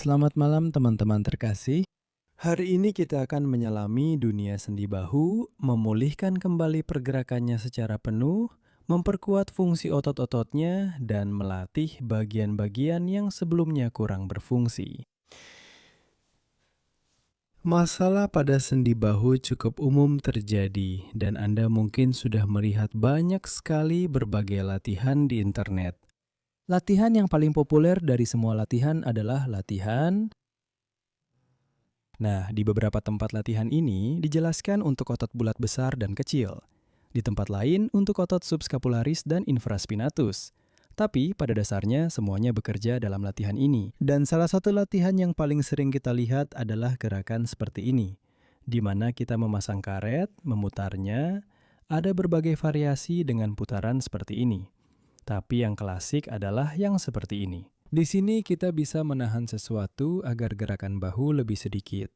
Selamat malam teman-teman terkasih. Hari ini kita akan menyelami dunia sendi bahu, memulihkan kembali pergerakannya secara penuh, memperkuat fungsi otot-ototnya, dan melatih bagian-bagian yang sebelumnya kurang berfungsi. Masalah pada sendi bahu cukup umum terjadi, dan Anda mungkin sudah melihat banyak sekali berbagai latihan di internet. Latihan yang paling populer dari semua latihan adalah latihan. Nah, di beberapa tempat latihan ini dijelaskan untuk otot bulat besar dan kecil. Di tempat lain untuk otot subscapularis dan infraspinatus. Tapi pada dasarnya semuanya bekerja dalam latihan ini. Dan salah satu latihan yang paling sering kita lihat adalah gerakan seperti ini, di mana kita memasang karet, memutarnya, ada berbagai variasi dengan putaran seperti ini. Tapi yang klasik adalah yang seperti ini. Di sini kita bisa menahan sesuatu agar gerakan bahu lebih sedikit.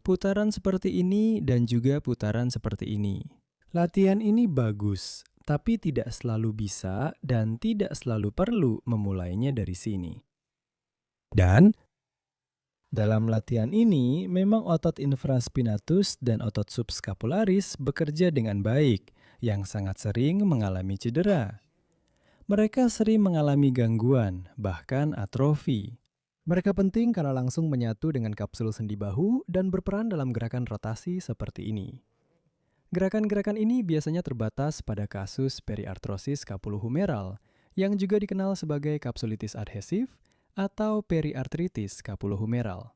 Putaran seperti ini dan juga putaran seperti ini. Latihan ini bagus, tapi tidak selalu bisa dan tidak selalu perlu memulainya dari sini. Dan dalam latihan ini, memang otot infraspinatus dan otot subscapularis bekerja dengan baik, yang sangat sering mengalami cedera. Mereka sering mengalami gangguan, bahkan atrofi. Mereka penting karena langsung menyatu dengan kapsul sendi bahu dan berperan dalam gerakan rotasi seperti ini. Gerakan-gerakan ini biasanya terbatas pada kasus periartrosis scapulohumeral, yang juga dikenal sebagai kapsulitis adhesif atau periartritis scapulohumeral.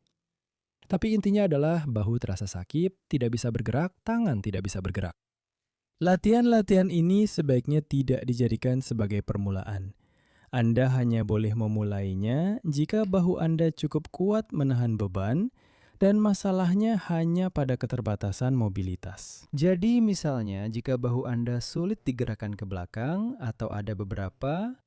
Tapi intinya adalah bahu terasa sakit, tidak bisa bergerak, tangan tidak bisa bergerak. Latihan-latihan ini sebaiknya tidak dijadikan sebagai permulaan. Anda hanya boleh memulainya jika bahu Anda cukup kuat menahan beban dan masalahnya hanya pada keterbatasan mobilitas. Jadi misalnya jika bahu Anda sulit digerakkan ke belakang atau ada beberapa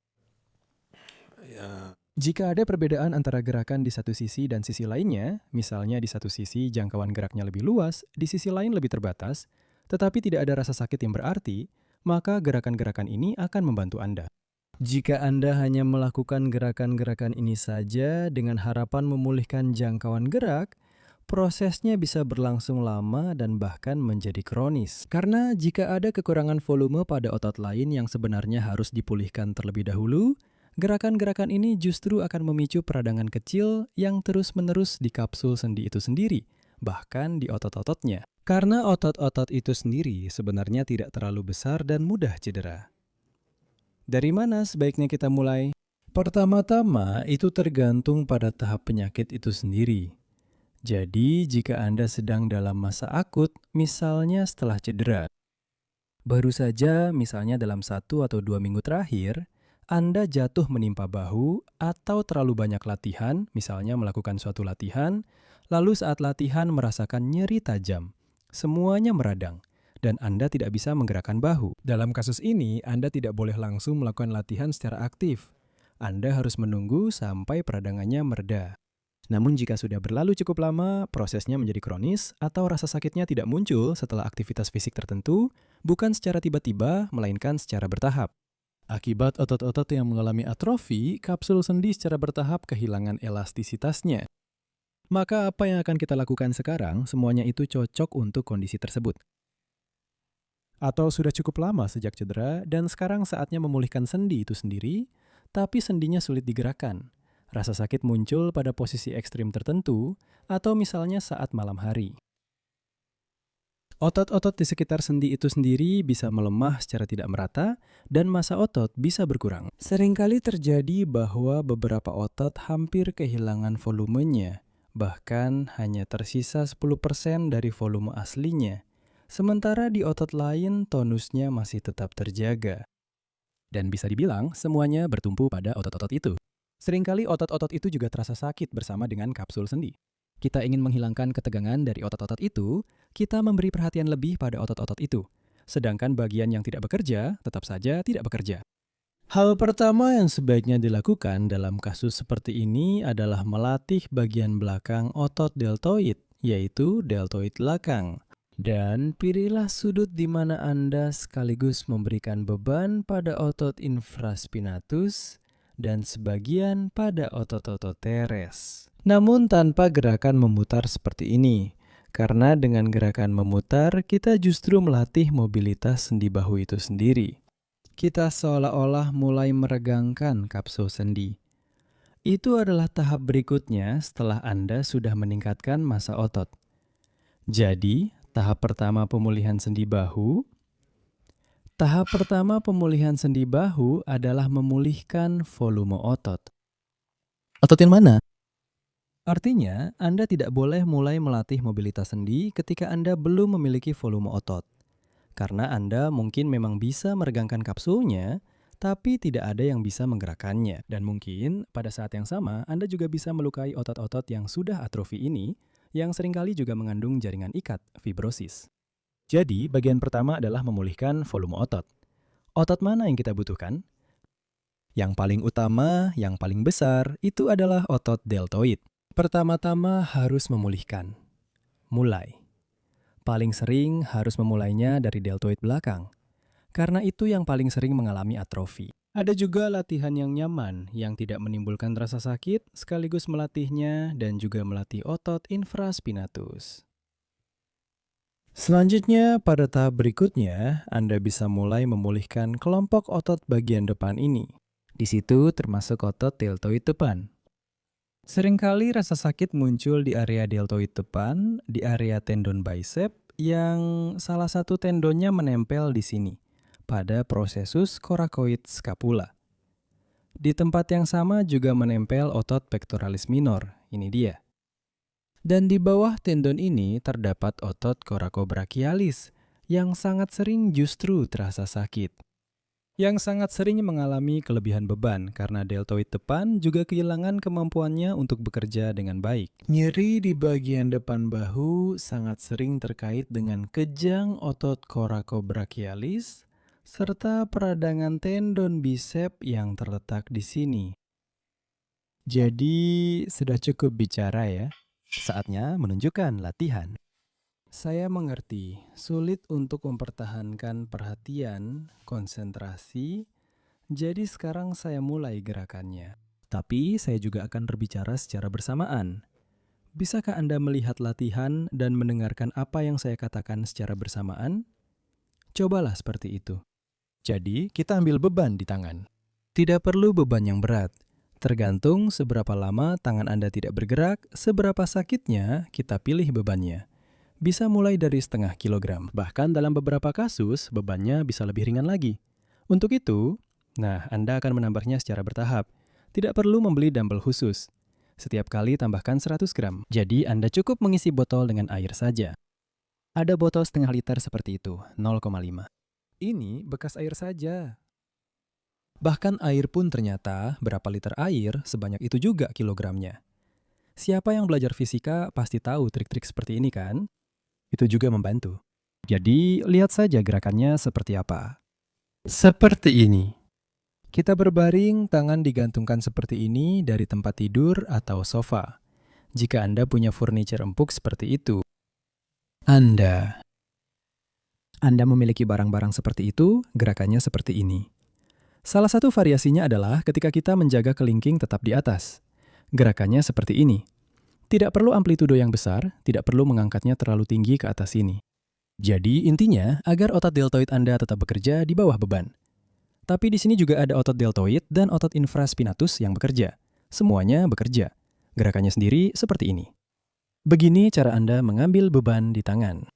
jika ada perbedaan antara gerakan di satu sisi dan sisi lainnya, misalnya di satu sisi jangkauan geraknya lebih luas, di sisi lain lebih terbatas, tetapi tidak ada rasa sakit yang berarti, maka gerakan-gerakan ini akan membantu Anda. Jika Anda hanya melakukan gerakan-gerakan ini saja dengan harapan memulihkan jangkauan gerak, prosesnya bisa berlangsung lama dan bahkan menjadi kronis. Karena jika ada kekurangan volume pada otot lain yang sebenarnya harus dipulihkan terlebih dahulu, gerakan-gerakan ini justru akan memicu peradangan kecil yang terus-menerus di kapsul sendi itu sendiri, bahkan di otot-ototnya. Karena otot-otot itu sendiri sebenarnya tidak terlalu besar dan mudah cedera. Dari mana sebaiknya kita mulai? Pertama-tama itu tergantung pada tahap penyakit itu sendiri. Jadi jika Anda sedang dalam masa akut, misalnya setelah cedera, baru saja misalnya dalam 1 atau 2 minggu terakhir, Anda jatuh menimpa bahu atau terlalu banyak latihan, misalnya melakukan suatu latihan, lalu saat latihan merasakan nyeri tajam. Semuanya meradang, dan Anda tidak bisa menggerakkan bahu. Dalam kasus ini, Anda tidak boleh langsung melakukan latihan secara aktif. Anda harus menunggu sampai peradangannya mereda. Namun jika sudah berlalu cukup lama, prosesnya menjadi kronis atau rasa sakitnya tidak muncul setelah aktivitas fisik tertentu, bukan secara tiba-tiba, melainkan secara bertahap. Akibat otot-otot yang mengalami atrofi, kapsul sendi secara bertahap kehilangan elastisitasnya. Maka apa yang akan kita lakukan sekarang, semuanya itu cocok untuk kondisi tersebut. Atau sudah cukup lama sejak cedera dan sekarang saatnya memulihkan sendi itu sendiri, tapi sendinya sulit digerakkan. Rasa sakit muncul pada posisi ekstrim tertentu, atau misalnya saat malam hari. Otot-otot di sekitar sendi itu sendiri bisa melemah secara tidak merata dan massa otot bisa berkurang. Seringkali terjadi bahwa beberapa otot hampir kehilangan volumenya, bahkan hanya tersisa 10% dari volume aslinya. Sementara di otot lain tonusnya masih tetap terjaga. Dan bisa dibilang semuanya bertumpu pada otot-otot itu. Seringkali otot-otot itu juga terasa sakit bersama dengan kapsul sendi. Kita ingin menghilangkan ketegangan dari otot-otot itu, kita memberi perhatian lebih pada otot-otot itu. Sedangkan bagian yang tidak bekerja, tetap saja tidak bekerja. Hal pertama yang sebaiknya dilakukan dalam kasus seperti ini adalah melatih bagian belakang otot deltoid, yaitu deltoid belakang. Dan pilihlah sudut di mana Anda sekaligus memberikan beban pada otot infraspinatus dan sebagian pada otot-otot teres. Namun tanpa gerakan memutar seperti ini. Karena dengan gerakan memutar, kita justru melatih mobilitas sendi bahu itu sendiri. Kita seolah-olah mulai meregangkan kapsul sendi. Itu adalah tahap berikutnya setelah Anda sudah meningkatkan massa otot. Jadi, tahap pertama pemulihan sendi bahu adalah memulihkan volume otot. Otot yang mana? Artinya, Anda tidak boleh mulai melatih mobilitas sendi ketika Anda belum memiliki volume otot. Karena Anda mungkin memang bisa meregangkan kapsulnya, tapi tidak ada yang bisa menggerakkannya. Dan mungkin pada saat yang sama, Anda juga bisa melukai otot-otot yang sudah atrofi ini, yang seringkali juga mengandung jaringan ikat, fibrosis. Jadi, bagian pertama adalah memulihkan volume otot. Otot mana yang kita butuhkan? Yang paling utama, yang paling besar, itu adalah otot deltoid. Pertama-tama harus memulihkan. Mulai. Paling sering harus memulainya dari deltoid belakang. Karena itu yang paling sering mengalami atrofi. Ada juga latihan yang nyaman, yang tidak menimbulkan rasa sakit, sekaligus melatihnya dan juga melatih otot infraspinatus. Selanjutnya, pada tahap berikutnya, Anda bisa mulai memulihkan kelompok otot bagian depan ini. Di situ termasuk otot deltoid depan. Seringkali rasa sakit muncul di area deltoid depan, di area tendon bicep, yang salah satu tendonnya menempel di sini, pada prosesus coracoid scapula. Di tempat yang sama juga menempel otot pectoralis minor, ini dia. Dan di bawah tendon ini terdapat otot coracobrachialis, yang sangat sering justru terasa sakit. Yang sangat sering mengalami kelebihan beban karena deltoid depan juga kehilangan kemampuannya untuk bekerja dengan baik. Nyeri di bagian depan bahu sangat sering terkait dengan kejang otot coracobrachialis serta peradangan tendon bicep yang terletak di sini. Jadi, sudah cukup bicara ya. Saatnya menunjukkan latihan. Saya mengerti, sulit untuk mempertahankan perhatian, konsentrasi, jadi sekarang saya mulai gerakannya. Tapi saya juga akan berbicara secara bersamaan. Bisakah Anda melihat latihan dan mendengarkan apa yang saya katakan secara bersamaan? Cobalah seperti itu. Jadi, kita ambil beban di tangan. Tidak perlu beban yang berat. Tergantung seberapa lama tangan Anda tidak bergerak, seberapa sakitnya kita pilih bebannya. Bisa mulai dari setengah kilogram. Bahkan dalam beberapa kasus, bebannya bisa lebih ringan lagi. Untuk itu, Anda akan menambahnya secara bertahap. Tidak perlu membeli dumbbell khusus. Setiap kali tambahkan 100 gram. Jadi Anda cukup mengisi botol dengan air saja. Ada botol setengah liter seperti itu, 0,5. Ini bekas air saja. Bahkan air pun ternyata berapa liter air, sebanyak itu juga kilogramnya. Siapa yang belajar fisika pasti tahu trik-trik seperti ini kan? Itu juga membantu. Jadi, lihat saja gerakannya seperti apa. Seperti ini. Kita berbaring, tangan digantungkan seperti ini dari tempat tidur atau sofa. Jika Anda punya furniture empuk seperti itu. Anda memiliki barang-barang seperti itu, gerakannya seperti ini. Salah satu variasinya adalah ketika kita menjaga kelingking tetap di atas. Gerakannya seperti ini. Tidak perlu amplitudo yang besar, tidak perlu mengangkatnya terlalu tinggi ke atas sini. Jadi intinya agar otot deltoid Anda tetap bekerja di bawah beban. Tapi di sini juga ada otot deltoid dan otot infraspinatus yang bekerja. Semuanya bekerja. Gerakannya sendiri seperti ini. Begini cara Anda mengambil beban di tangan.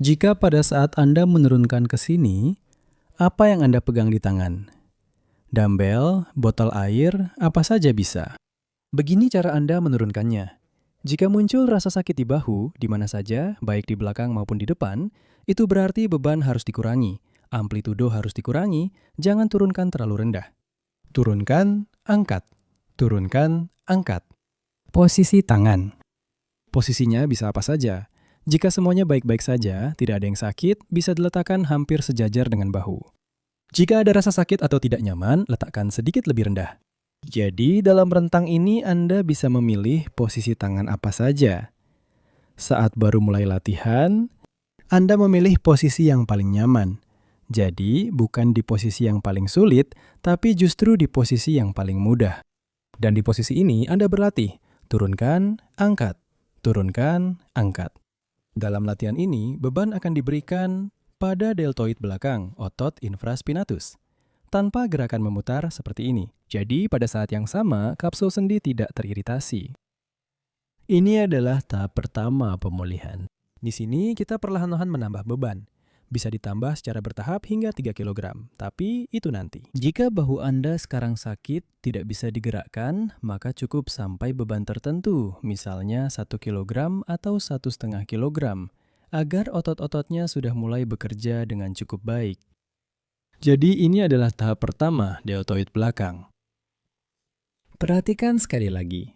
Jika pada saat Anda menurunkan ke sini, apa yang Anda pegang di tangan? Dumbbell, botol air, apa saja bisa. Begini cara Anda menurunkannya. Jika muncul rasa sakit di bahu, di mana saja, baik di belakang maupun di depan, itu berarti beban harus dikurangi, amplitudo harus dikurangi, jangan turunkan terlalu rendah. Turunkan, angkat. Turunkan, angkat. Posisi tangan. Posisinya bisa apa saja. Jika semuanya baik-baik saja, tidak ada yang sakit, bisa diletakkan hampir sejajar dengan bahu. Jika ada rasa sakit atau tidak nyaman, letakkan sedikit lebih rendah. Jadi, dalam rentang ini Anda bisa memilih posisi tangan apa saja. Saat baru mulai latihan, Anda memilih posisi yang paling nyaman. Jadi, bukan di posisi yang paling sulit, tapi justru di posisi yang paling mudah. Dan di posisi ini Anda berlatih, turunkan, angkat, turunkan, angkat. Dalam latihan ini, beban akan diberikan pada deltoid belakang, otot infraspinatus, tanpa gerakan memutar seperti ini. Jadi, pada saat yang sama, kapsul sendi tidak teriritasi. Ini adalah tahap pertama pemulihan. Di sini, kita perlahan-lahan menambah beban. Bisa ditambah secara bertahap hingga 3 kg, tapi itu nanti. Jika bahu Anda sekarang sakit, tidak bisa digerakkan, maka cukup sampai beban tertentu, misalnya 1 kg atau 1,5 kg, agar otot-ototnya sudah mulai bekerja dengan cukup baik. Jadi ini adalah tahap pertama deltoid belakang. Perhatikan sekali lagi.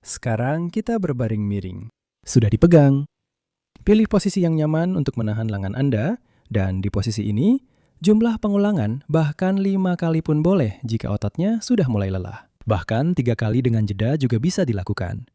Sekarang kita berbaring miring. Sudah dipegang. Pilih posisi yang nyaman untuk menahan lengan Anda, dan di posisi ini, jumlah pengulangan bahkan 5 kali pun boleh jika ototnya sudah mulai lelah. Bahkan 3 kali dengan jeda juga bisa dilakukan.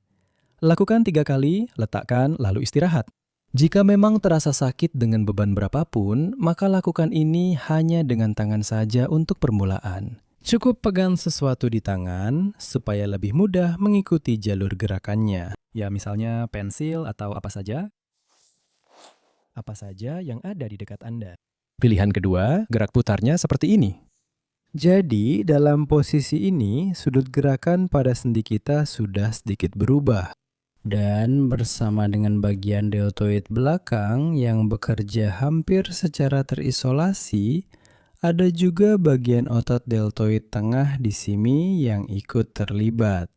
Lakukan 3 kali, letakkan, lalu istirahat. Jika memang terasa sakit dengan beban berapapun, maka lakukan ini hanya dengan tangan saja untuk permulaan. Cukup pegang sesuatu di tangan supaya lebih mudah mengikuti jalur gerakannya. Ya, misalnya pensil atau apa saja yang ada di dekat Anda. Pilihan kedua, gerak putarnya seperti ini. Jadi, dalam posisi ini, sudut gerakan pada sendi kita sudah sedikit berubah. Dan bersama dengan bagian deltoid belakang yang bekerja hampir secara terisolasi, ada juga bagian otot deltoid tengah di sini yang ikut terlibat.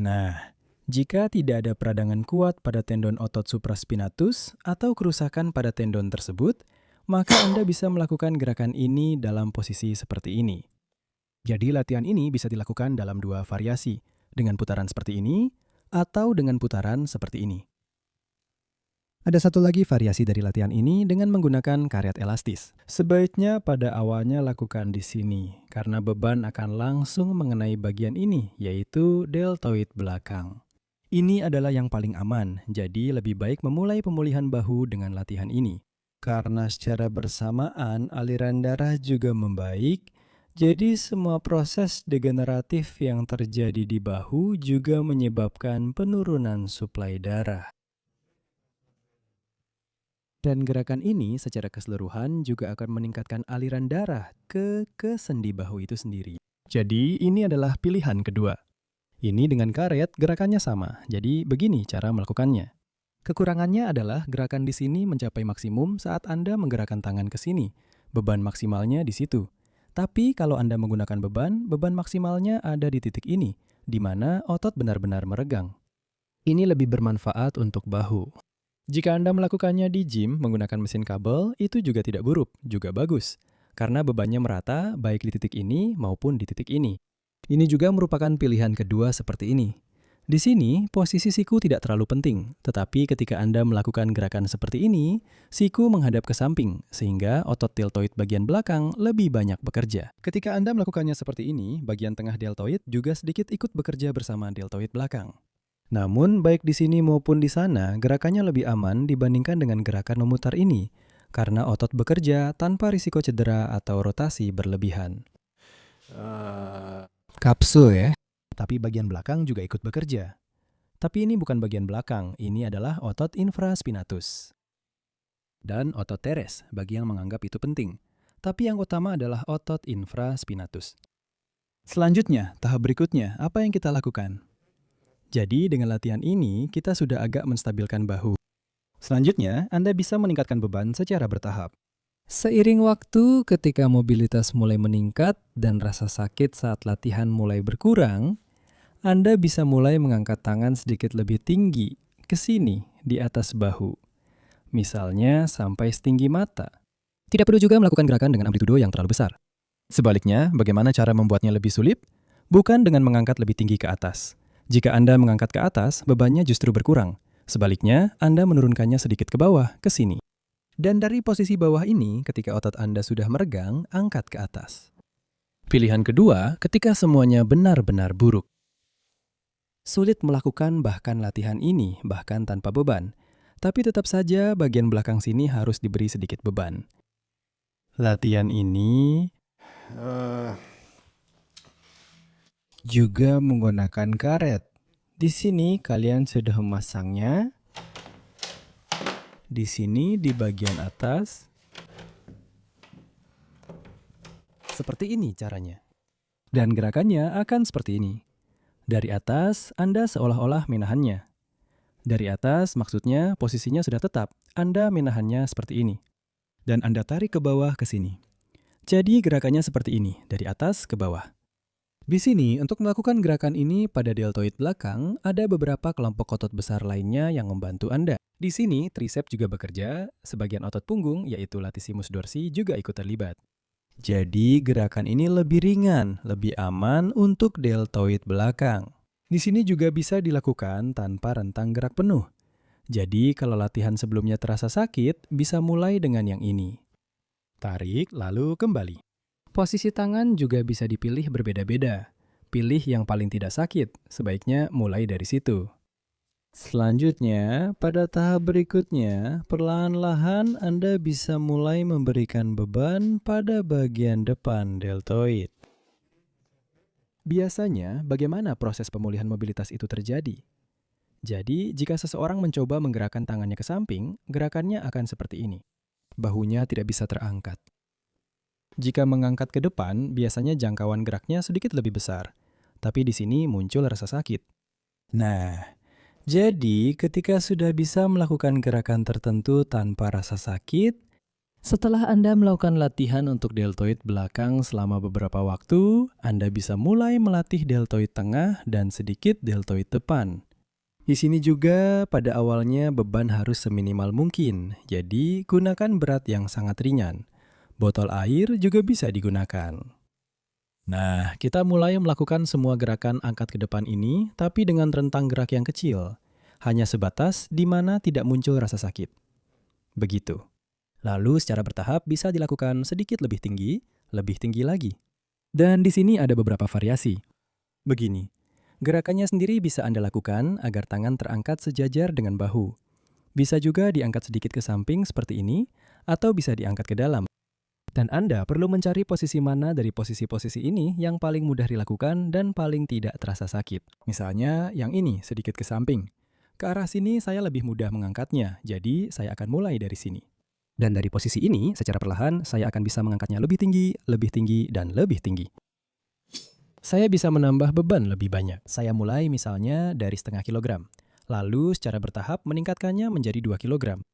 Nah, jika tidak ada peradangan kuat pada tendon otot supraspinatus atau kerusakan pada tendon tersebut, maka Anda bisa melakukan gerakan ini dalam posisi seperti ini. Jadi latihan ini bisa dilakukan dalam 2 variasi, dengan putaran seperti ini atau dengan putaran seperti ini. Ada satu lagi variasi dari latihan ini dengan menggunakan karet elastis. Sebaiknya pada awalnya lakukan di sini, karena beban akan langsung mengenai bagian ini, yaitu deltoid belakang. Ini adalah yang paling aman, jadi lebih baik memulai pemulihan bahu dengan latihan ini. Karena secara bersamaan aliran darah juga membaik, jadi semua proses degeneratif yang terjadi di bahu juga menyebabkan penurunan suplai darah. Dan gerakan ini secara keseluruhan juga akan meningkatkan aliran darah ke sendi bahu itu sendiri. Jadi ini adalah pilihan kedua. Ini dengan karet gerakannya sama, jadi begini cara melakukannya. Kekurangannya adalah gerakan di sini mencapai maksimum saat Anda menggerakkan tangan ke sini. Beban maksimalnya di situ. Tapi kalau Anda menggunakan beban maksimalnya ada di titik ini, di mana otot benar-benar meregang. Ini lebih bermanfaat untuk bahu. Jika Anda melakukannya di gym menggunakan mesin kabel, itu juga tidak buruk, juga bagus. Karena bebannya merata baik di titik ini maupun di titik ini. Ini juga merupakan pilihan kedua seperti ini. Di sini, posisi siku tidak terlalu penting, tetapi ketika Anda melakukan gerakan seperti ini, siku menghadap ke samping, sehingga otot deltoid bagian belakang lebih banyak bekerja. Ketika Anda melakukannya seperti ini, bagian tengah deltoid juga sedikit ikut bekerja bersama deltoid belakang. Namun, baik di sini maupun di sana, gerakannya lebih aman dibandingkan dengan gerakan memutar ini, karena otot bekerja tanpa risiko cedera atau rotasi berlebihan. Kapsul ya. Tapi bagian belakang juga ikut bekerja. Tapi ini bukan bagian belakang, ini adalah otot infraspinatus. Dan otot teres, bagi yang menganggap itu penting. Tapi yang utama adalah otot infraspinatus. Selanjutnya, tahap berikutnya, apa yang kita lakukan? Jadi dengan latihan ini, kita sudah agak menstabilkan bahu. Selanjutnya, Anda bisa meningkatkan beban secara bertahap. Seiring waktu, ketika mobilitas mulai meningkat dan rasa sakit saat latihan mulai berkurang, Anda bisa mulai mengangkat tangan sedikit lebih tinggi ke sini di atas bahu. Misalnya sampai setinggi mata. Tidak perlu juga melakukan gerakan dengan amplitudo yang terlalu besar. Sebaliknya, bagaimana cara membuatnya lebih sulit? Bukan dengan mengangkat lebih tinggi ke atas. Jika Anda mengangkat ke atas, bebannya justru berkurang. Sebaliknya, Anda menurunkannya sedikit ke bawah, ke sini. Dan dari posisi bawah ini, ketika otot Anda sudah meregang, angkat ke atas. Pilihan kedua, ketika semuanya benar-benar buruk. Sulit melakukan bahkan latihan ini, bahkan tanpa beban. Tapi tetap saja bagian belakang sini harus diberi sedikit beban. Latihan ini juga menggunakan karet. Di sini kalian sudah memasangnya. Di sini di bagian atas. Seperti ini caranya. Dan gerakannya akan seperti ini. Dari atas, Anda seolah-olah menahannya. Dari atas, maksudnya posisinya sudah tetap. Anda menahannya seperti ini. Dan Anda tarik ke bawah ke sini. Jadi gerakannya seperti ini, dari atas ke bawah. Di sini, untuk melakukan gerakan ini pada deltoid belakang, ada beberapa kelompok otot besar lainnya yang membantu Anda. Di sini, triceps juga bekerja, sebagian otot punggung, yaitu latissimus dorsi, juga ikut terlibat. Jadi, gerakan ini lebih ringan, lebih aman untuk deltoid belakang. Di sini juga bisa dilakukan tanpa rentang gerak penuh. Jadi, kalau latihan sebelumnya terasa sakit, bisa mulai dengan yang ini. Tarik, lalu kembali. Posisi tangan juga bisa dipilih berbeda-beda. Pilih yang paling tidak sakit, sebaiknya mulai dari situ. Selanjutnya, pada tahap berikutnya, perlahan-lahan Anda bisa mulai memberikan beban pada bagian depan deltoid. Biasanya, bagaimana proses pemulihan mobilitas itu terjadi? Jadi, jika seseorang mencoba menggerakkan tangannya ke samping, gerakannya akan seperti ini. Bahunya tidak bisa terangkat. Jika mengangkat ke depan, biasanya jangkauan geraknya sedikit lebih besar. Tapi di sini muncul rasa sakit. Nah, jadi ketika sudah bisa melakukan gerakan tertentu tanpa rasa sakit, setelah Anda melakukan latihan untuk deltoid belakang selama beberapa waktu, Anda bisa mulai melatih deltoid tengah dan sedikit deltoid depan. Di sini juga pada awalnya beban harus seminimal mungkin, jadi gunakan berat yang sangat ringan. Botol air juga bisa digunakan. Nah, kita mulai melakukan semua gerakan angkat ke depan ini, tapi dengan rentang gerak yang kecil. Hanya sebatas di mana tidak muncul rasa sakit. Begitu. Lalu secara bertahap bisa dilakukan sedikit lebih tinggi lagi. Dan di sini ada beberapa variasi. Begini, gerakannya sendiri bisa Anda lakukan agar tangan terangkat sejajar dengan bahu. Bisa juga diangkat sedikit ke samping seperti ini, atau bisa diangkat ke dalam. Dan Anda perlu mencari posisi mana dari posisi-posisi ini yang paling mudah dilakukan dan paling tidak terasa sakit. Misalnya yang ini sedikit ke samping. Ke arah sini saya lebih mudah mengangkatnya, jadi saya akan mulai dari sini. Dan dari posisi ini, secara perlahan saya akan bisa mengangkatnya lebih tinggi, dan lebih tinggi. Saya bisa menambah beban lebih banyak. Saya mulai misalnya dari setengah kilogram. Lalu secara bertahap meningkatkannya menjadi 2 kilogram.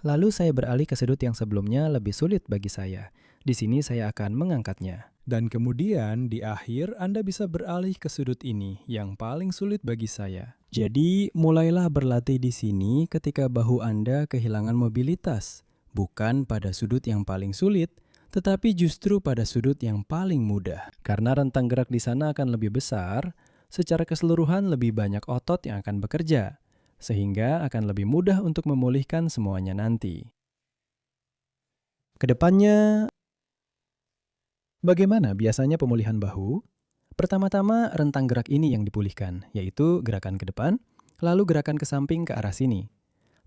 Lalu saya beralih ke sudut yang sebelumnya lebih sulit bagi saya. Di sini saya akan mengangkatnya. Dan kemudian di akhir Anda bisa beralih ke sudut ini yang paling sulit bagi saya. Jadi mulailah berlatih di sini ketika bahu Anda kehilangan mobilitas. Bukan pada sudut yang paling sulit, tetapi justru pada sudut yang paling mudah. Karena rentang gerak di sana akan lebih besar, secara keseluruhan lebih banyak otot yang akan bekerja. Sehingga akan lebih mudah untuk memulihkan semuanya nanti. Kedepannya, bagaimana biasanya pemulihan bahu? Pertama-tama rentang gerak ini yang dipulihkan, yaitu gerakan ke depan, lalu gerakan ke samping ke arah sini.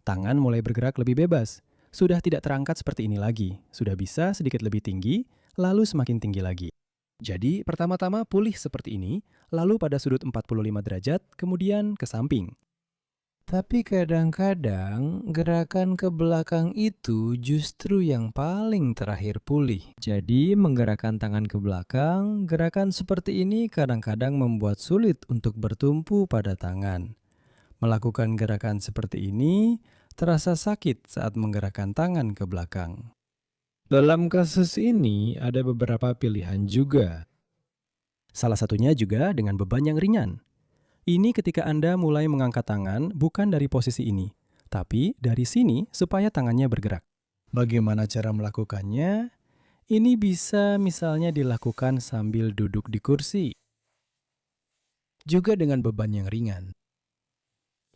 Tangan mulai bergerak lebih bebas, sudah tidak terangkat seperti ini lagi, sudah bisa sedikit lebih tinggi, lalu semakin tinggi lagi. Jadi pertama-tama pulih seperti ini, lalu pada sudut 45 derajat, kemudian ke samping. Tapi kadang-kadang gerakan ke belakang itu justru yang paling terakhir pulih. Jadi menggerakkan tangan ke belakang, gerakan seperti ini kadang-kadang membuat sulit untuk bertumpu pada tangan. Melakukan gerakan seperti ini terasa sakit saat menggerakkan tangan ke belakang. Dalam kasus ini ada beberapa pilihan juga. Salah satunya juga dengan beban yang ringan. Ini ketika Anda mulai mengangkat tangan bukan dari posisi ini, tapi dari sini supaya tangannya bergerak. Bagaimana cara melakukannya? Ini bisa misalnya dilakukan sambil duduk di kursi. Juga dengan beban yang ringan.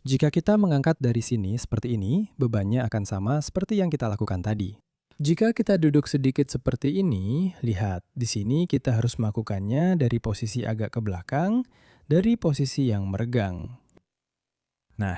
Jika kita mengangkat dari sini seperti ini, bebannya akan sama seperti yang kita lakukan tadi. Jika kita duduk sedikit seperti ini, lihat, di sini kita harus melakukannya dari posisi agak ke belakang, dari posisi yang meregang. Nah,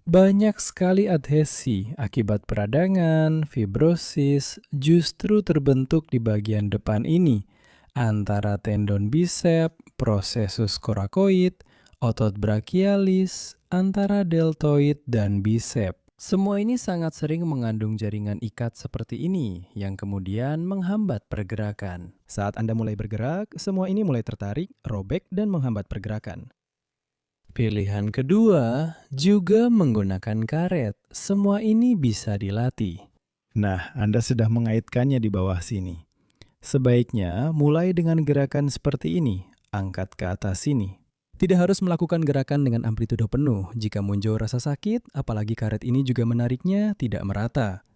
banyak sekali adhesi akibat peradangan, fibrosis, justru terbentuk di bagian depan ini, antara tendon bisep, processus coracoid, otot brachialis, antara deltoid dan bisep. Semua ini sangat sering mengandung jaringan ikat seperti ini yang kemudian menghambat pergerakan. Saat Anda mulai bergerak, semua ini mulai tertarik, robek, dan menghambat pergerakan. Pilihan kedua juga menggunakan karet. Semua ini bisa dilatih. Nah, Anda sudah mengaitkannya di bawah sini. Sebaiknya mulai dengan gerakan seperti ini, angkat ke atas sini. Tidak harus melakukan gerakan dengan amplitudo penuh jika muncul rasa sakit, apalagi karet ini juga menariknya tidak merata.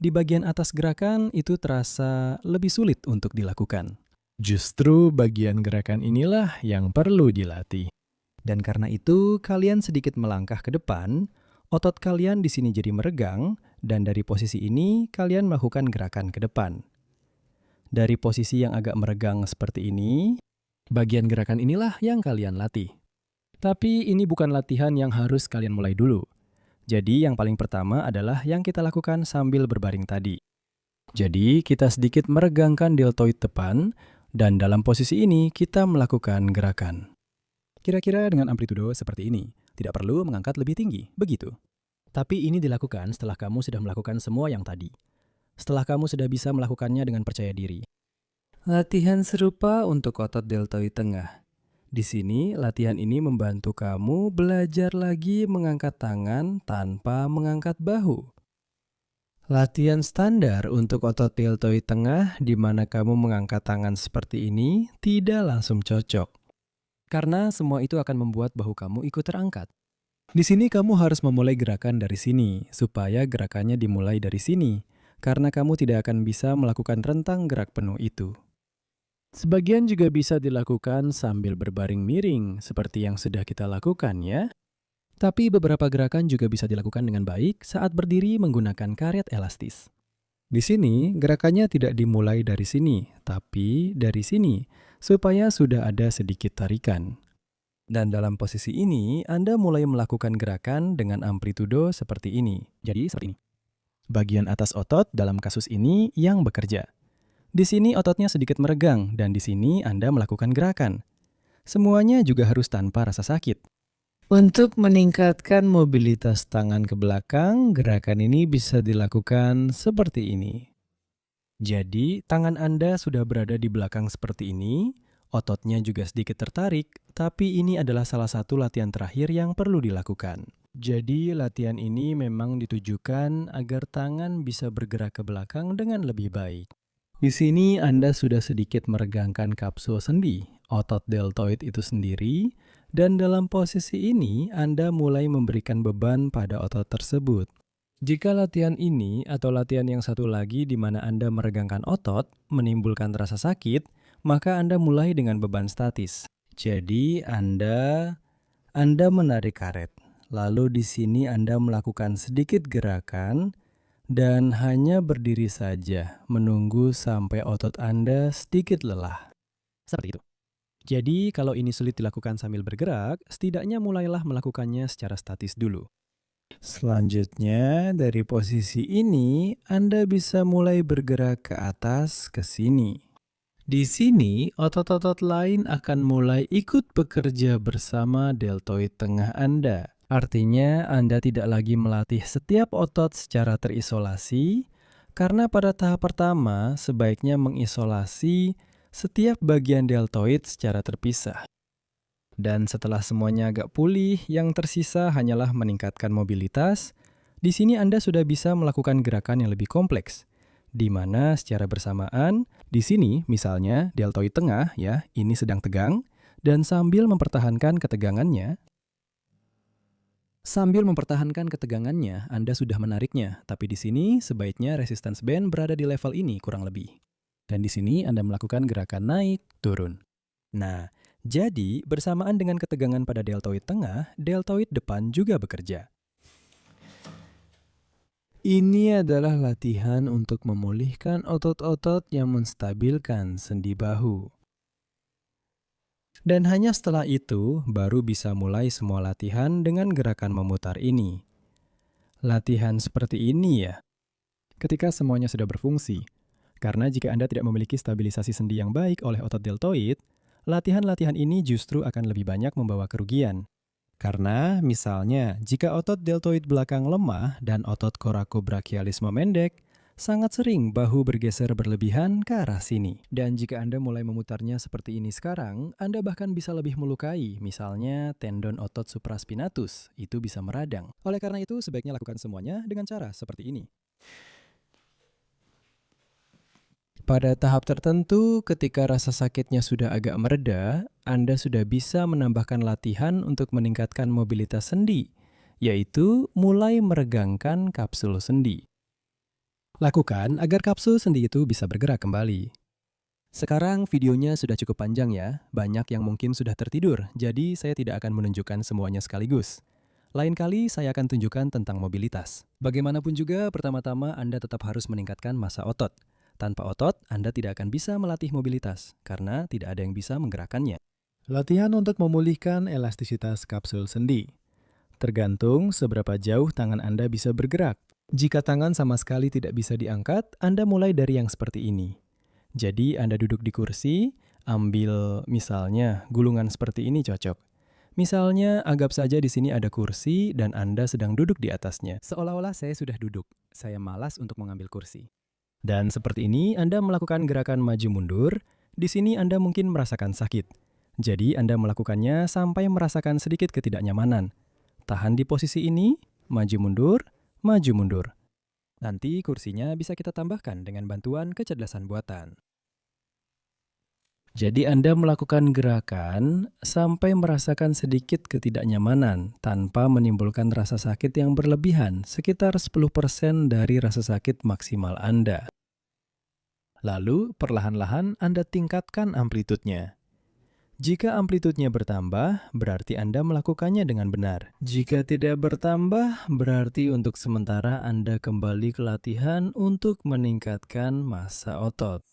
Di bagian atas gerakan itu terasa lebih sulit untuk dilakukan. Justru bagian gerakan inilah yang perlu dilatih. Dan karena itu, kalian sedikit melangkah ke depan, otot kalian di sini jadi meregang, dan dari posisi ini kalian melakukan gerakan ke depan. Dari posisi yang agak meregang seperti ini, bagian gerakan inilah yang kalian latih. Tapi ini bukan latihan yang harus kalian mulai dulu. Jadi yang paling pertama adalah yang kita lakukan sambil berbaring tadi. Jadi kita sedikit meregangkan deltoid depan, dan dalam posisi ini kita melakukan gerakan. Kira-kira dengan amplitudo seperti ini, tidak perlu mengangkat lebih tinggi, begitu. Tapi ini dilakukan setelah kamu sudah melakukan semua yang tadi. Setelah kamu sudah bisa melakukannya dengan percaya diri. Latihan serupa untuk otot deltoid tengah. Di sini, latihan ini membantu kamu belajar lagi mengangkat tangan tanpa mengangkat bahu. Latihan standar untuk otot deltoid tengah di mana kamu mengangkat tangan seperti ini tidak langsung cocok. Karena semua itu akan membuat bahu kamu ikut terangkat. Di sini kamu harus memulai gerakan dari sini, supaya gerakannya dimulai dari sini, karena kamu tidak akan bisa melakukan rentang gerak penuh itu. Sebagian juga bisa dilakukan sambil berbaring miring, seperti yang sudah kita lakukan ya. Tapi beberapa gerakan juga bisa dilakukan dengan baik saat berdiri menggunakan karet elastis. Di sini, gerakannya tidak dimulai dari sini, tapi dari sini, supaya sudah ada sedikit tarikan. Dan dalam posisi ini, Anda mulai melakukan gerakan dengan amplitudo seperti ini. Jadi seperti ini. Bagian atas otot dalam kasus ini yang bekerja. Di sini ototnya sedikit meregang, dan di sini Anda melakukan gerakan. Semuanya juga harus tanpa rasa sakit. Untuk meningkatkan mobilitas tangan ke belakang, gerakan ini bisa dilakukan seperti ini. Jadi, tangan Anda sudah berada di belakang seperti ini, ototnya juga sedikit tertarik, tapi ini adalah salah satu latihan terakhir yang perlu dilakukan. Jadi, latihan ini memang ditujukan agar tangan bisa bergerak ke belakang dengan lebih baik. Di sini Anda sudah sedikit meregangkan kapsul sendi, otot deltoid itu sendiri, dan dalam posisi ini Anda mulai memberikan beban pada otot tersebut. Jika latihan ini atau latihan yang satu lagi di mana Anda meregangkan otot menimbulkan rasa sakit, maka Anda mulai dengan beban statis. Jadi Anda menarik karet. Lalu di sini Anda melakukan sedikit gerakan dan hanya berdiri saja, menunggu sampai otot Anda sedikit lelah. Seperti itu. Jadi, kalau ini sulit dilakukan sambil bergerak, setidaknya mulailah melakukannya secara statis dulu. Selanjutnya, dari posisi ini, Anda bisa mulai bergerak ke atas ke sini. Di sini, otot-otot lain akan mulai ikut bekerja bersama deltoid tengah Anda. Artinya, Anda tidak lagi melatih setiap otot secara terisolasi, karena pada tahap pertama sebaiknya mengisolasi setiap bagian deltoid secara terpisah. Dan setelah semuanya agak pulih, yang tersisa hanyalah meningkatkan mobilitas. Di sini Anda sudah bisa melakukan gerakan yang lebih kompleks, di mana secara bersamaan, di sini misalnya deltoid tengah ya, ini sedang tegang, dan sambil mempertahankan ketegangannya, Anda sudah menariknya, tapi di sini sebaiknya resistance band berada di level ini kurang lebih. Dan di sini Anda melakukan gerakan naik, turun. Nah, jadi bersamaan dengan ketegangan pada deltoid tengah, deltoid depan juga bekerja. Ini adalah latihan untuk memulihkan otot-otot yang menstabilkan sendi bahu. Dan hanya setelah itu, baru bisa mulai semua latihan dengan gerakan memutar ini. Latihan seperti ini ya, ketika semuanya sudah berfungsi. Karena jika Anda tidak memiliki stabilisasi sendi yang baik oleh otot deltoid, Latihan-latihan ini justru akan lebih banyak membawa kerugian. Karena misalnya jika otot deltoid belakang lemah dan otot coracobrachialis memendek, sangat sering bahu bergeser berlebihan ke arah sini. Dan jika Anda mulai memutarnya seperti ini sekarang, Anda bahkan bisa lebih melukai, misalnya tendon otot supraspinatus, itu bisa meradang. Oleh karena itu, sebaiknya lakukan semuanya dengan cara seperti ini. Pada tahap tertentu, ketika rasa sakitnya sudah agak mereda, Anda sudah bisa menambahkan latihan untuk meningkatkan mobilitas sendi, yaitu mulai meregangkan kapsul sendi. Lakukan agar kapsul sendi itu bisa bergerak kembali. Sekarang videonya sudah cukup panjang ya, banyak yang mungkin sudah tertidur, jadi saya tidak akan menunjukkan semuanya sekaligus. Lain kali saya akan tunjukkan tentang mobilitas. Bagaimanapun juga, pertama-tama Anda tetap harus meningkatkan massa otot. Tanpa otot, Anda tidak akan bisa melatih mobilitas, karena tidak ada yang bisa menggerakkannya. Latihan untuk memulihkan elastisitas kapsul sendi. Tergantung seberapa jauh tangan Anda bisa bergerak. Jika tangan sama sekali tidak bisa diangkat, Anda mulai dari yang seperti ini. Jadi Anda duduk di kursi, ambil misalnya gulungan seperti ini cocok. Misalnya anggap saja di sini ada kursi dan Anda sedang duduk di atasnya. Seolah-olah saya sudah duduk, saya malas untuk mengambil kursi. Dan seperti ini Anda melakukan gerakan maju mundur, di sini Anda mungkin merasakan sakit. Jadi Anda melakukannya sampai merasakan sedikit ketidaknyamanan. Tahan di posisi ini, maju mundur, maju mundur. Nanti kursinya bisa kita tambahkan dengan bantuan kecerdasan buatan. Jadi Anda melakukan gerakan sampai merasakan sedikit ketidaknyamanan tanpa menimbulkan rasa sakit yang berlebihan, sekitar 10% dari rasa sakit maksimal Anda. Lalu perlahan-lahan Anda tingkatkan amplitudenya. Jika amplitudenya bertambah, berarti Anda melakukannya dengan benar. Jika tidak bertambah, berarti untuk sementara Anda kembali ke latihan untuk meningkatkan massa otot.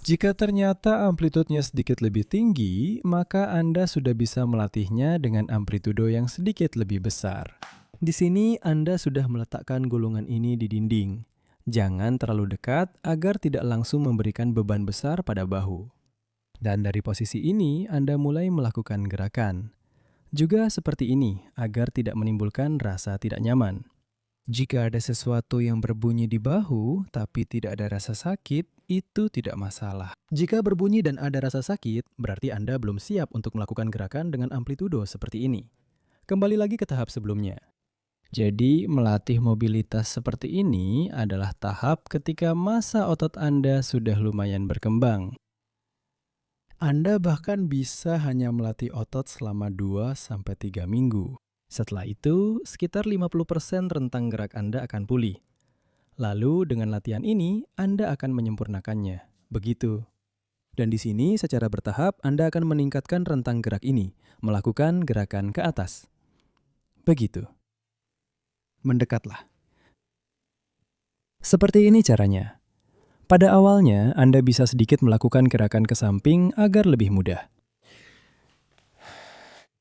Jika ternyata amplitudenya sedikit lebih tinggi, maka Anda sudah bisa melatihnya dengan amplitudo yang sedikit lebih besar. Di sini Anda sudah meletakkan gulungan ini di dinding. Jangan terlalu dekat agar tidak langsung memberikan beban besar pada bahu. Dan dari posisi ini, Anda mulai melakukan gerakan. Juga seperti ini, agar tidak menimbulkan rasa tidak nyaman. Jika ada sesuatu yang berbunyi di bahu, tapi tidak ada rasa sakit, itu tidak masalah. Jika berbunyi dan ada rasa sakit, berarti Anda belum siap untuk melakukan gerakan dengan amplitudo seperti ini. Kembali lagi ke tahap sebelumnya. Jadi, melatih mobilitas seperti ini adalah tahap ketika massa otot Anda sudah lumayan berkembang. Anda bahkan bisa hanya melatih otot selama 2-3 minggu. Setelah itu, sekitar 50% rentang gerak Anda akan pulih. Lalu, dengan latihan ini, Anda akan menyempurnakannya. Begitu. Dan di sini, secara bertahap, Anda akan meningkatkan rentang gerak ini, melakukan gerakan ke atas. Begitu. Mendekatlah. Seperti ini caranya. Pada awalnya, Anda bisa sedikit melakukan gerakan ke samping agar lebih mudah.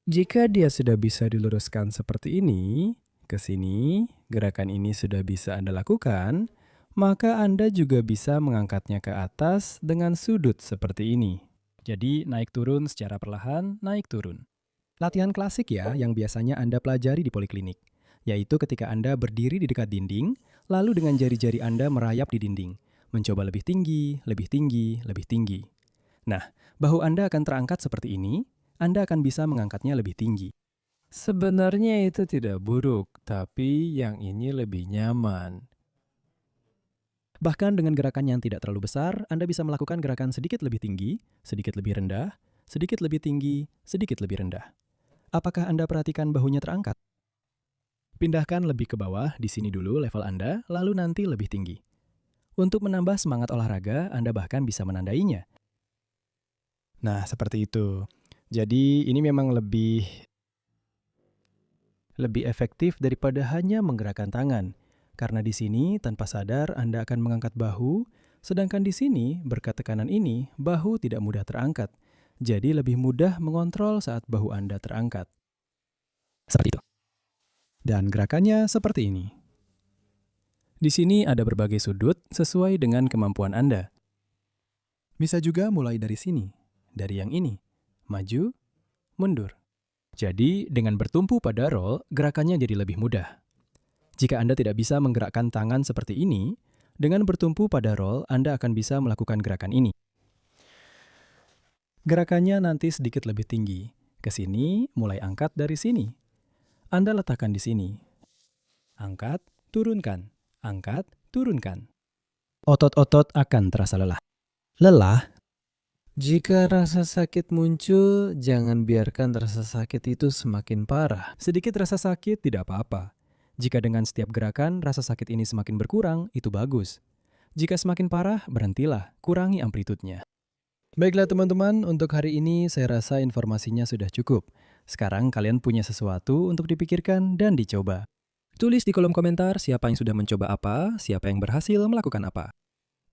Jika dia sudah bisa diluruskan seperti ini, ke sini, gerakan ini sudah bisa Anda lakukan, maka Anda juga bisa mengangkatnya ke atas dengan sudut seperti ini. Jadi, naik turun secara perlahan, naik turun. Latihan klasik ya, yang biasanya Anda pelajari di poliklinik, yaitu ketika Anda berdiri di dekat dinding, lalu dengan jari-jari Anda merayap di dinding, mencoba lebih tinggi, lebih tinggi, lebih tinggi. Nah, bahu Anda akan terangkat seperti ini, Anda akan bisa mengangkatnya lebih tinggi. Sebenarnya itu tidak buruk, tapi yang ini lebih nyaman. Bahkan dengan gerakan yang tidak terlalu besar, Anda bisa melakukan gerakan sedikit lebih tinggi, sedikit lebih rendah, sedikit lebih tinggi, sedikit lebih rendah. Apakah Anda perhatikan bahunya terangkat? Pindahkan lebih ke bawah, di sini dulu level Anda, lalu nanti lebih tinggi. Untuk menambah semangat olahraga, Anda bahkan bisa menandainya. Nah, seperti itu. Jadi, ini memang lebih efektif daripada hanya menggerakkan tangan. Karena di sini, tanpa sadar, Anda akan mengangkat bahu, sedangkan di sini, berkat tekanan ini, bahu tidak mudah terangkat. Jadi, lebih mudah mengontrol saat bahu Anda terangkat. Seperti itu. Dan gerakannya seperti ini. Di sini ada berbagai sudut sesuai dengan kemampuan Anda. Bisa juga mulai dari sini. dari yang ini. Maju, mundur. Jadi, dengan bertumpu pada roll, gerakannya jadi lebih mudah. Jika Anda tidak bisa menggerakkan tangan seperti ini, dengan bertumpu pada roll, Anda akan bisa melakukan gerakan ini. Gerakannya nanti sedikit lebih tinggi. Ke sini, mulai angkat dari sini. Anda letakkan di sini. Angkat, turunkan. Angkat, turunkan. Otot-otot akan terasa lelah. Lelah? Jika rasa sakit muncul, jangan biarkan rasa sakit itu semakin parah. Sedikit rasa sakit tidak apa-apa. Jika dengan setiap gerakan rasa sakit ini semakin berkurang, itu bagus. Jika semakin parah, berhentilah, kurangi amplitudenya. Baiklah teman-teman, untuk hari ini saya rasa informasinya sudah cukup. Sekarang kalian punya sesuatu untuk dipikirkan dan dicoba. Tulis di kolom komentar siapa yang sudah mencoba apa, siapa yang berhasil melakukan apa.